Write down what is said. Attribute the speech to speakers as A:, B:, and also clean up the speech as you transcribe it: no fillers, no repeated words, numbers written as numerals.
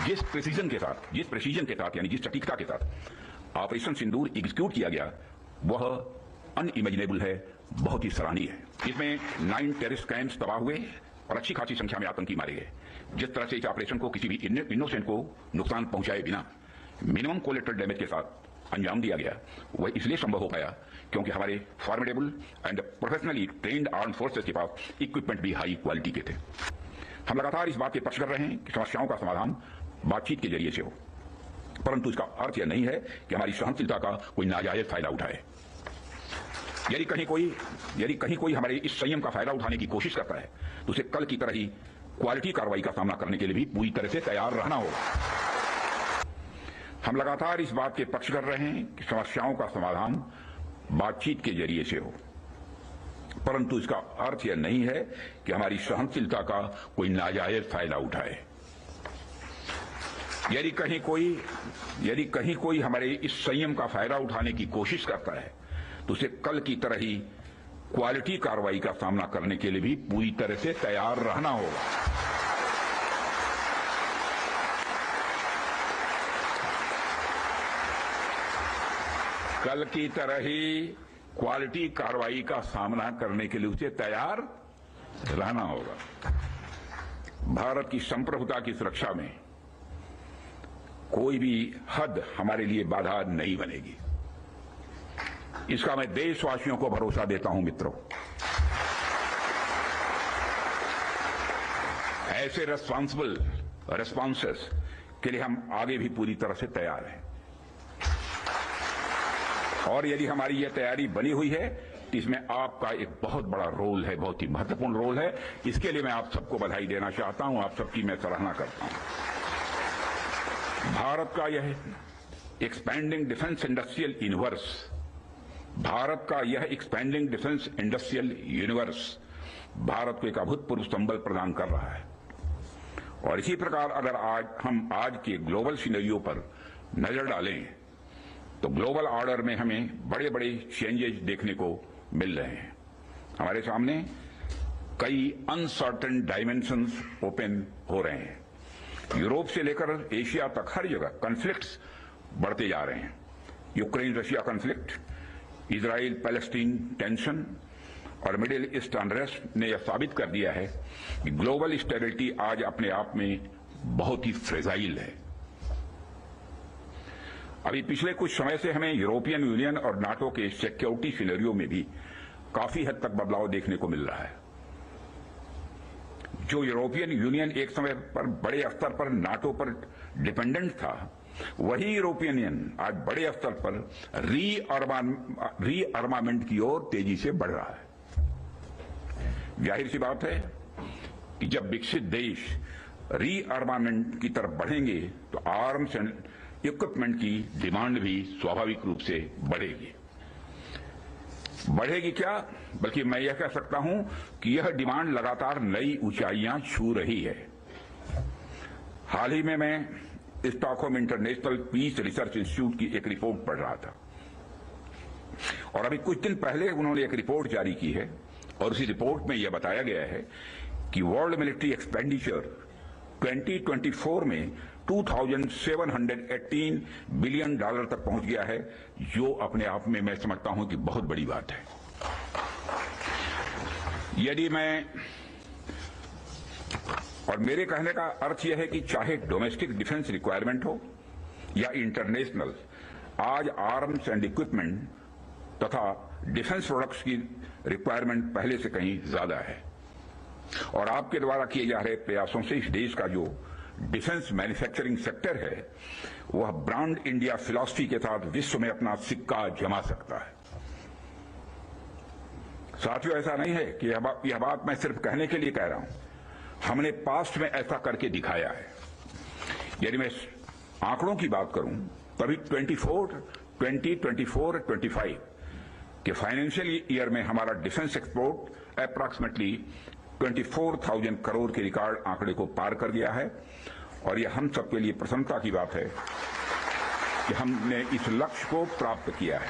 A: जिस प्रेसिजन के साथ यानी जिस सटीकता के साथ ऑपरेशन सिंदूर एग्जीक्यूट किया गया वह अनइमेजिनेबल है, बहुत ही सराहनीय है। इसमें 9 टेररिस्ट कैंप्स तबाह हुए और अच्छी खासी संख्या में आतंकी मारे गए। जिस तरह से इस ऑपरेशन को किसी भी इनोसेंट को नुकसान पहुंचाए बिना मिनिमम कोलेटरल डैमेज के साथ अंजाम दिया गया, वह इसलिए संभव हो पाया क्योंकि हमारे formidable and professionally trained arm forces के पास इक्विपमेंट भी हाई क्वालिटी के थे। हम लगातार इस बात के पक्ष कर रहे हैं कि समस्याओं का समाधान बातचीत के जरिए से हो, परंतु इसका अर्थ यह नहीं है कि हमारी सहनशीलता का कोई नाजायज फायदा उठाए। यदि कहीं कोई हमारे इस संयम का फायदा उठाने की कोशिश करता है तो उसे कल की तरह ही क्वालिटी कार्रवाई का सामना करने के लिए भी पूरी तरह से तैयार रहना होगा। हम लगातार इस बात के पक्ष कर रहे हैं कि समस्याओं का समाधान बातचीत के जरिए से हो, परंतु इसका अर्थ यह नहीं है कि हमारी सहनशीलता का कोई नाजायज फायदा उठाए। यदि कहीं कोई हमारे इस संयम का फायदा उठाने की कोशिश करता है तो उसे कल की तरह ही क्वालिटी कार्रवाई का सामना करने के लिए भी पूरी तरह से तैयार रहना होगा। कल की तरह ही क्वालिटी कार्रवाई का सामना करने के लिए उसे तैयार रहना होगा। भारत की संप्रभुता की सुरक्षा में कोई भी हद हमारे लिए बाधा नहीं बनेगी, इसका मैं देशवासियों को भरोसा देता हूं। मित्रों, ऐसे रेस्पॉन्सिबल रेस्पॉन्सेस के लिए हम आगे भी पूरी तरह से तैयार हैं और यदि हमारी यह तैयारी बनी हुई है तो इसमें आपका एक बहुत बड़ा रोल है, बहुत ही महत्वपूर्ण रोल है। इसके लिए मैं आप सबको बधाई देना चाहता हूं, आप सबकी मैं सराहना करता हूं। भारत का यह expanding defence industrial universe Bharat को एक अभूतपूर्व संबल प्रदान कर रहा है और इसी प्रकार अगर आज के ग्लोबल सिनेरियो पर नजर डालें तो ग्लोबल ऑर्डर में हमें बड़े बड़े चेंजेस देखने को मिल रहे हैं। हमारे सामने कई अनसर्टेन डायमेंशंस ओपन हो रहे हैं। यूरोप से लेकर एशिया तक हर जगह कॉन्फ्लिक्ट्स बढ़ते जा रहे हैं। Ukraine Russia conflict, Israel Palestine tension और मिडिल ईस्ट अनरेस्ट ने यह साबित कर दिया है कि ग्लोबल स्टेबिलिटी आज अपने आप में बहुत ही फ्रेजाइल है। अभी पिछले कुछ समय से हमें यूरोपियन यूनियन और नाटो के सिक्योरिटी सिनेरियो में भी काफी हद तक बदलाव देखने को मिल रहा है। जो यूरोपियन यूनियन एक समय पर बड़े स्तर पर नाटो पर डिपेंडेंट था, वही यूरोपियन यूनियन आज बड़े स्तर पर रीअर्मामेंट की ओर तेजी से बढ़ रहा है। जाहिर सी बात है कि जब विकसित देश रीअर्मामेंट की तरफ बढ़ेंगे तो आर्म्स एंड इक्विपमेंट की डिमांड भी स्वाभाविक रूप से बढ़ेगी क्या, बल्कि मैं यह कह सकता हूं कि यह डिमांड लगातार नई ऊंचाइयां छू रही है। हाल ही में मैं Stockholm International Peace Research Institute की एक रिपोर्ट पढ़ रहा था और अभी कुछ दिन पहले उन्होंने एक रिपोर्ट जारी की है और उसी रिपोर्ट में यह बताया गया है कि वर्ल्ड मिलिट्री एक्सपेंडिचर 2024 में 2718 बिलियन डॉलर तक पहुंच गया है, जो अपने आप में मैं समझता हूं कि बहुत बड़ी बात है। और मेरे कहने का अर्थ यह है कि चाहे डोमेस्टिक डिफेंस रिक्वायरमेंट हो या इंटरनेशनल, आज आर्म्स एंड इक्विपमेंट तथा डिफेंस प्रोडक्ट्स की रिक्वायरमेंट पहले से कहीं ज्यादा है और आपके द्वारा किए जा रहे प्रयासों से इस देश का जो डिफेंस मैन्युफैक्चरिंग सेक्टर है वह ब्रांड इंडिया फिलॉसफी के साथ विश्व में अपना सिक्का जमा सकता है। साथियों, ऐसा नहीं है कि यह बात मैं सिर्फ कहने के लिए कह रहा हूं, हमने पास्ट में ऐसा करके दिखाया है। यदि मैं आंकड़ों की बात करूं तभी 2024-25 के फाइनेंशियल ईयर में हमारा डिफेंस एक्सपोर्ट अप्रॉक्सीमेटली 24,000 करोड़ के रिकॉर्ड आंकड़े को पार कर गया है और यह हम सबके लिए प्रसन्नता की बात है कि हमने इस लक्ष्य को प्राप्त किया है।